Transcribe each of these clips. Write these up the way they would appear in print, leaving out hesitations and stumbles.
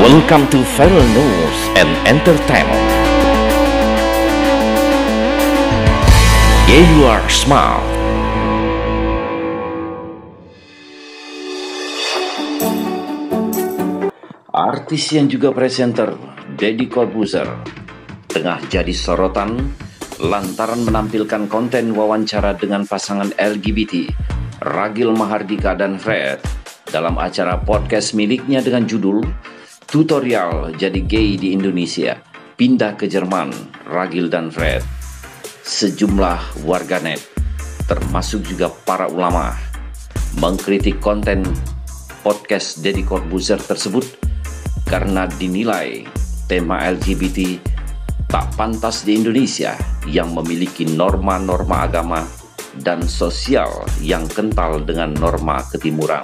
Welcome to Viral News and Entertainment. Yeah, you are smart. Artis yang juga presenter, Deddy Corbuzier, tengah jadi sorotan lantaran menampilkan konten wawancara dengan pasangan LGBT, Ragil Mahardika dan Fred, dalam acara podcast miliknya dengan judul Tutorial Jadi Gay di Indonesia, Pindah ke Jerman, Ragil dan Fred. Sejumlah warganet, termasuk juga para ulama, mengkritik konten podcast Deddy Corbuzier tersebut karena dinilai tema LGBT tak pantas di Indonesia yang memiliki norma-norma agama dan sosial yang kental dengan norma ketimuran.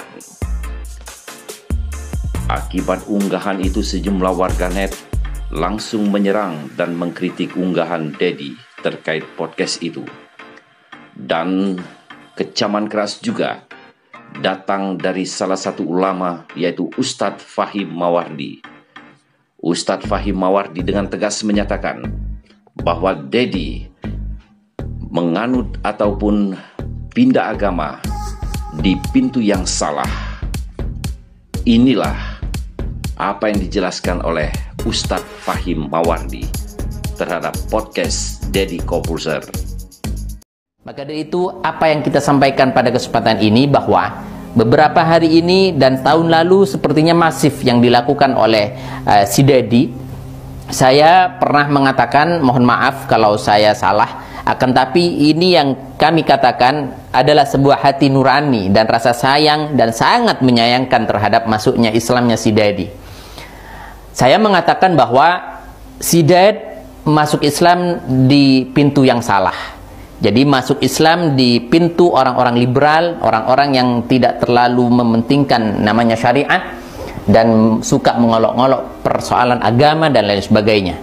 Akibat unggahan itu, sejumlah warganet langsung menyerang dan mengkritik unggahan Deddy terkait podcast itu. Dan kecaman keras juga datang dari salah satu ulama, yaitu Ustadz Fahim Mawardi. Ustadz Fahim Mawardi dengan tegas menyatakan bahwa Deddy menganut ataupun pindah agama di pintu yang salah. Inilah apa yang dijelaskan oleh Ustadz Fahim Mawardi terhadap podcast Deddy Corbuzier. Maka dari itu, apa yang kita sampaikan pada kesempatan ini bahwa beberapa hari ini dan tahun lalu sepertinya masif yang dilakukan oleh si Deddy. Saya pernah mengatakan, mohon maaf kalau saya salah, akan tapi ini yang kami katakan adalah sebuah hati nurani dan rasa sayang dan sangat menyayangkan terhadap masuknya Islamnya si Deddy. Saya mengatakan bahwa si Deddy masuk Islam di pintu yang salah. Jadi masuk Islam di pintu orang-orang liberal, orang-orang yang tidak terlalu mementingkan namanya syariat dan suka mengolok-olok persoalan agama dan lain sebagainya.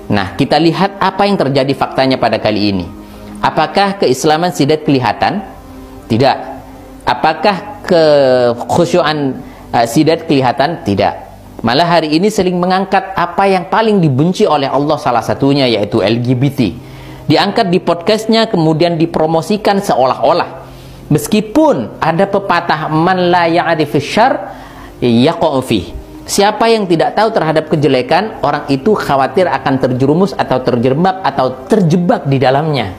Nah, kita lihat apa yang terjadi faktanya pada kali ini. Apakah keislaman si Deddy kelihatan? Tidak. Apakah kekhusyuan si Deddy kelihatan? Tidak. Malah hari ini sering mengangkat apa yang paling dibenci oleh Allah, salah satunya yaitu LGBT. Diangkat di podcastnya, kemudian dipromosikan seolah-olah. Meskipun ada pepatah man la ya'rifus syarr yaqa'u fih. Siapa yang tidak tahu terhadap kejelekan, orang itu khawatir akan terjerumus atau terjerembab atau terjebak di dalamnya.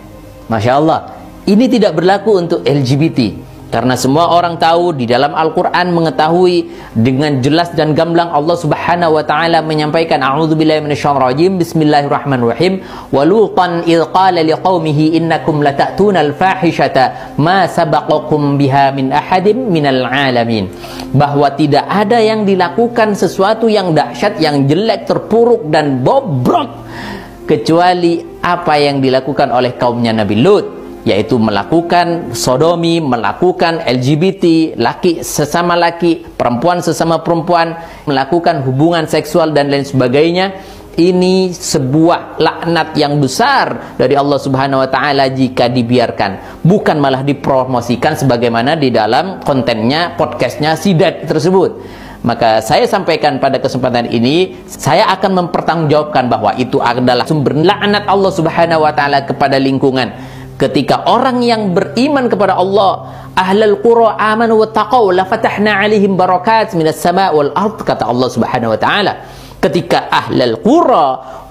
Masya Allah, ini tidak berlaku untuk LGBT. Karena semua orang tahu, di dalam Al-Quran mengetahui dengan jelas dan gamblang Allah Subhanahu wa Ta'ala menyampaikan, a'udzubillahi minasyaitonir rajim, bismillahirrahmanirrahim, wa lutan idh qala liqaumihi innakum lata'tunal fahishata ma sabaqakum biha min ahadin minal alamin. Bahwa tidak ada yang dilakukan sesuatu yang dahsyat, yang jelek, terpuruk dan bobrok kecuali apa yang dilakukan oleh kaumnya Nabi Lut, yaitu melakukan sodomi, melakukan LGBT, laki sesama laki, perempuan sesama perempuan, melakukan hubungan seksual dan lain sebagainya. Ini sebuah laknat yang besar dari Allah Subhanahu wa Ta'ala jika dibiarkan, bukan malah dipromosikan sebagaimana di dalam kontennya, podcastnya si Deddy tersebut. Maka saya sampaikan pada kesempatan ini, saya akan mempertanggungjawabkan bahwa itu adalah sumber laknat Allah Subhanahu wa Ta'ala kepada lingkungan. Ketika orang yang beriman kepada Allah, ahlul qura amanu wattaqau la fatahna alaihim barakat minas sama' wal ard, kata Allah Subhanahu wa Ta'ala. Ketika ahlul qura,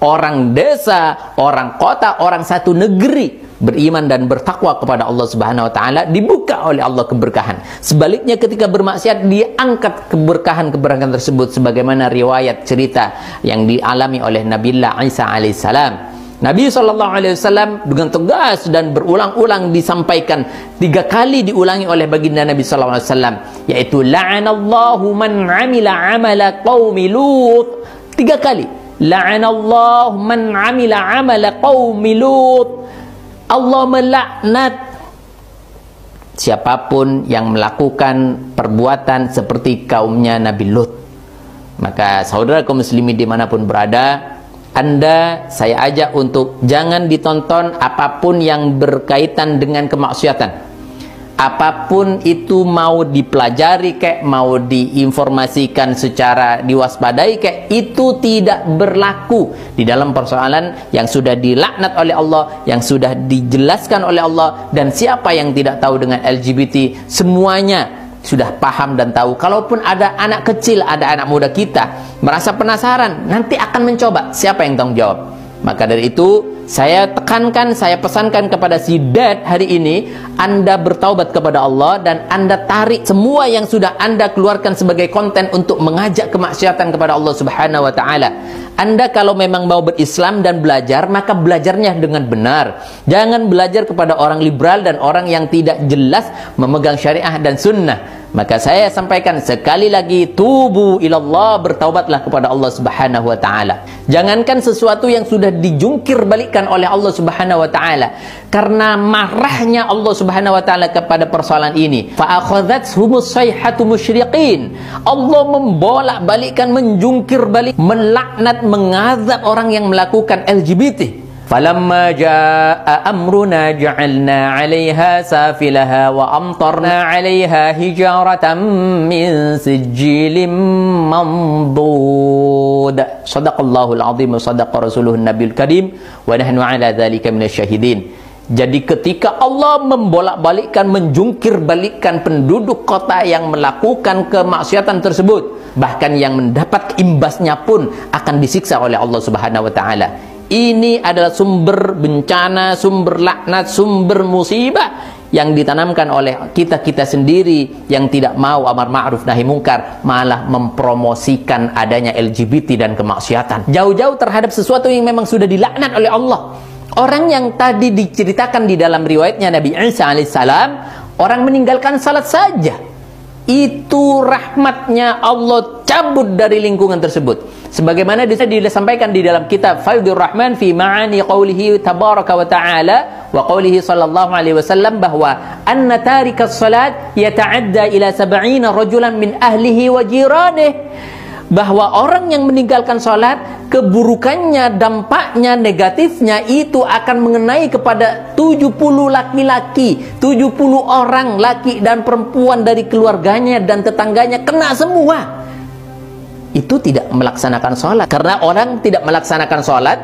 orang desa, orang kota, orang satu negeri beriman dan bertakwa kepada Allah Subhanahu wa Ta'ala, dibuka oleh Allah keberkahan. Sebaliknya ketika bermaksiat, diangkat keberkahan-keberkahan tersebut sebagaimana riwayat cerita yang dialami oleh Nabiullah Isa alaihissalam. Nabi SAW dengan tegas dan berulang-ulang disampaikan, 3 kali diulangi oleh baginda Nabi SAW, yaitu la'anallahu man amila amala qaumi Lut. 3 kali, la'anallahu man amila amala qaumi Lut. Allah melaknat siapapun yang melakukan perbuatan seperti kaumnya Nabi Lut. Maka saudara kaum muslimin dimanapun berada, Anda saya ajak untuk jangan ditonton apapun yang berkaitan dengan kemaksiatan. apapun itu, mau dipelajari kek, mau diinformasikan secara diwaspadai kek, itu tidak berlaku di dalam persoalan yang sudah dilaknat oleh Allah, yang sudah dijelaskan oleh Allah. Dan siapa yang tidak tahu dengan LGBT, semuanya sudah paham dan tahu. Kalaupun ada anak kecil, ada anak muda kita merasa penasaran, nanti akan mencoba, siapa yang tanggung jawab? Maka dari itu saya tekankan, saya pesankan kepada si dad hari ini, Anda bertaubat kepada Allah dan Anda tarik semua yang sudah Anda keluarkan sebagai konten untuk mengajak kemaksiatan kepada Allah Subhanahu wa taala. Anda kalau memang mau berislam dan belajar, maka belajarnya dengan benar. Jangan belajar kepada orang liberal dan orang yang tidak jelas memegang syariah dan sunnah. Maka saya sampaikan sekali lagi, tubu ilallah, bertaubatlah kepada Allah Subhanahu wa taala. Jangankan sesuatu yang sudah dijungkir balikkan oleh Allah Subhanahu wa taala, karena marahnya Allah Subhanahu wa taala kepada persoalan ini. Fa akhadhatshumus sayhatu musyriqin. Allah membolak-balikkan, menjungkir balik, melaknat, mengazab orang yang melakukan LGBT. Falamma jaa amruna ja'alna 'alaiha safilaha wa amtarna 'alaiha hijaratan min sijilin mandud. Shadaqallahul azim wa shadaqa rasuluhun nabiyul karim wa nahnu 'ala dzalika minasyahidin. Jadi ketika Allah membolak-balikkan, menjungkir balikkan penduduk kota yang melakukan kemaksiatan tersebut, bahkan yang mendapat imbasnya pun akan disiksa oleh Allah Subhanahu wa taala. Ini adalah sumber bencana, sumber laknat, sumber musibah yang ditanamkan oleh kita-kita sendiri yang tidak mau amar ma'ruf nahi mungkar, malah mempromosikan adanya LGBT dan kemaksiatan. Jauh-jauh terhadap sesuatu yang memang sudah dilaknat oleh Allah. Orang yang tadi diceritakan di dalam riwayatnya Nabi Isa alaihissalam, orang meninggalkan salat saja, itu rahmatnya Allah cabut dari lingkungan tersebut. Sebagaimana disampaikan di dalam kitab Faidur Rahman fi ma'ani qawlihi tabaraka wa ta'ala wa qawlihi sallallahu alaihi wasallam, bahwa anna tarikas salat yata'adda ila 70 rajulan min ahlihi wa jiranih, bahwa orang yang meninggalkan salat, keburukannya, dampaknya, negatifnya itu akan mengenai kepada 70 laki-laki, 70 orang laki dan perempuan dari keluarganya dan tetangganya, kena semua. Itu tidak melaksanakan sholat. Karena orang tidak melaksanakan sholat,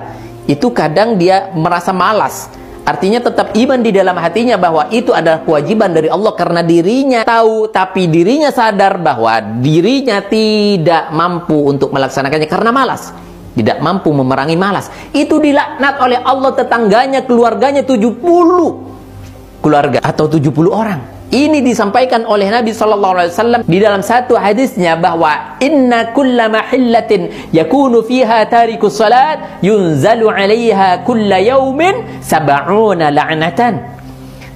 itu kadang dia merasa malas. Artinya tetap iman di dalam hatinya bahwa itu adalah kewajiban dari Allah, karena dirinya tahu, tapi dirinya sadar bahwa dirinya tidak mampu untuk melaksanakannya karena malas, tidak mampu memerangi malas. Itu dilaknat oleh Allah, tetangganya, keluarganya, 70 keluarga atau 70 orang. Ini disampaikan oleh Nabi SAW di dalam satu hadisnya, bahwa inna kulla mahillatin yakunu fiha tarikus salat yunzalu 'alaiha kulla yaumin 70 la'natan.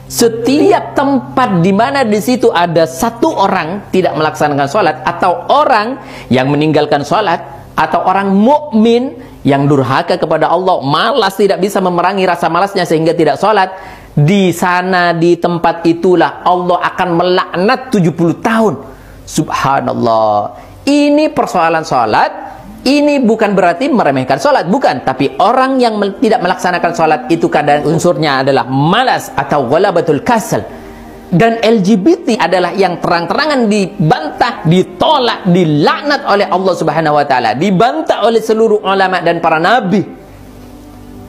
Setiap tempat di mana di situ ada satu orang tidak melaksanakan salat, atau orang yang meninggalkan salat, atau orang mukmin yang durhaka kepada Allah, malas, tidak bisa memerangi rasa malasnya sehingga tidak salat, di sana, di tempat itulah Allah akan melaknat 70 tahun. Subhanallah. Ini persoalan salat. Ini bukan berarti meremehkan salat, bukan. Tapi orang yang tidak melaksanakan salat itu kadang unsurnya adalah malas atau ghalabatul kasal. Dan LGBT adalah yang terang-terangan dibantah, ditolak, dilaknat oleh Allah Subhanahu wa taala, dibantah oleh seluruh ulama dan para nabi.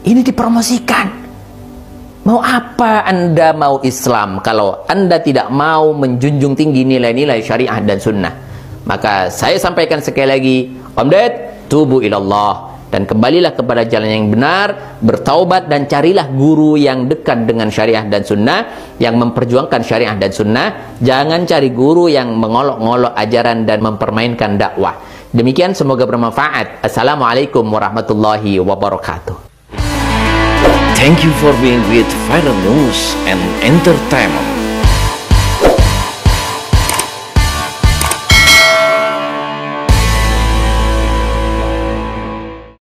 Ini dipromosikan. Mau apa Anda mau Islam kalau Anda tidak mau menjunjung tinggi nilai-nilai syariah dan sunnah? Maka saya sampaikan sekali lagi, Om Ded, tubu ilallah, dan kembalilah kepada jalan yang benar, bertaubat, dan carilah guru yang dekat dengan syariah dan sunnah, yang memperjuangkan syariah dan sunnah. Jangan cari guru yang mengolok-ngolok ajaran dan mempermainkan dakwah. Demikian, semoga bermanfaat. Assalamualaikum warahmatullahi wabarakatuh. Thank you for being with Viral News and Entertainment.